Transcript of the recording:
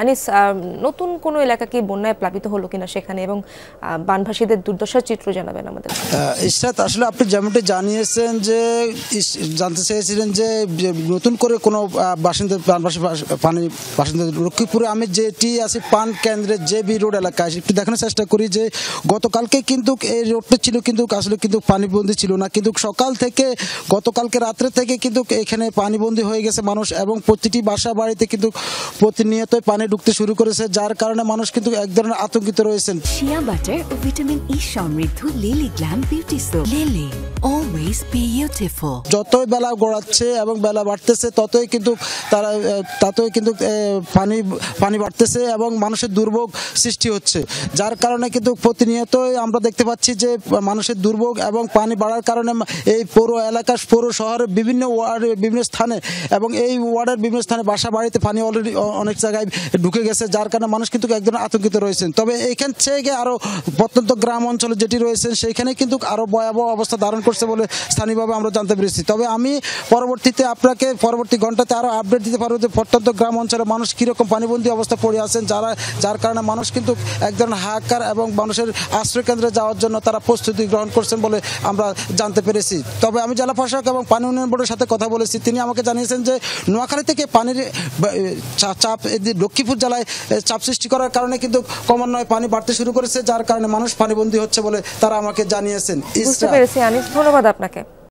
আনিস, নতুন কোনো এলাকা কি বন্যায় প্লাবিত হলো কিনা সেখানে, এবং বানভাসীদের দুর্দশার চিত্র জানাবেন আমাদের। ইশরাত, আসলে আপনি যেমনটি জানিয়েছেন যে জানতে চেয়েছিলেন যে নতুন করে কোনো বাসিন্দা লক্ষ্মীপুরে আমি যেটি আছি পান কেন্দ্রের জেবি রোড এলাকায় একটু দেখানোর চেষ্টা করি যে গতকালকে কিন্তু এই রোডটা ছিল কিন্তু আসলে কিন্তু পানিবন্দী ছিল না, কিন্তু সকাল থেকে গতকালকে রাত্রে থেকে কিন্তু এখানে পানিবন্দী হয়ে গেছে মানুষ, এবং প্রতিটি বাসা বাড়িতে কিন্তু প্রতিনিয়তই পানি ঢুকতে শুরু করেছে, যার কারণে মানুষ কিন্তু এক ধরনের আতঙ্কিত রয়েছেন। শিয়া বাটার ও ভিটামিন ই সমৃদ্ধ lily glam beauty soap. Lily, always beautiful. যতই বেলা গড়াচ্ছে এবং বেলা বাড়তেছে ততই কিন্তু পানি বাড়তেছে এবং মানুষের দুর্ভোগ সৃষ্টি হচ্ছে, যার কারণে কিন্তু প্রতিনিয়তই আমরা দেখতে পাচ্ছি যে মানুষের দুর্ভোগ এবং পানি বাড়ার কারণে এই পৌর এলাকা পৌর শহরের বিভিন্ন ওয়ার্ডের বিভিন্ন স্থানে এবং এই ওয়ার্ডের বিভিন্ন স্থানে বাসা বাড়িতে পানি অলরেডি অনেক জায়গায় ঢুকে গেছে, যার কারণে মানুষ কিন্তু একদম আতঙ্কিত রয়েছেন। তবে এইখান থেকে আরও প্রত্যন্ত গ্রাম অঞ্চলে যেটি রয়েছেন সেইখানে কিন্তু আরও ভয়াবহ অবস্থা ধারণ করছে বলে স্থানীয়ভাবে আমরা জানতে পেরেছি। তবে আমি পরবর্তীতে আপনাকে পরবর্তী ঘন্টাতে আরও আপডেট দিতে পারবো যে প্রত্যন্ত গ্রাম অঞ্চলে মানুষ কীরকম পানিবন্দী অবস্থা পড়ে আছেন, যার কারণে মানুষ কিন্তু এক ধরনের হাহাকার এবং মানুষের আশ্রয় কেন্দ্রে যাওয়ার জন্য তারা প্রস্তুতি গ্রহণ করছেন বলে আমরা জানতে পেরেছি। তবে আমি জেলা প্রশাসক এবং পানি উন্নয়ন বোর্ডের সাথে কথা বলেছি, তিনি আমাকে জানিয়েছেন যে নোয়াখালী থেকে পানির চাপ লক্ষ্মীপুর জেলায় চাপ সৃষ্টি করার কারণে কিন্তু ক্রমান্বয়ে পানি বাড়তে শুরু করেছে, যার কারণে মানুষ পানিবন্দী হচ্ছে বলে তারা আমাকে জানিয়েছেন। বুঝতে পেরেছি আনিস, ধন্যবাদ আপনাকে।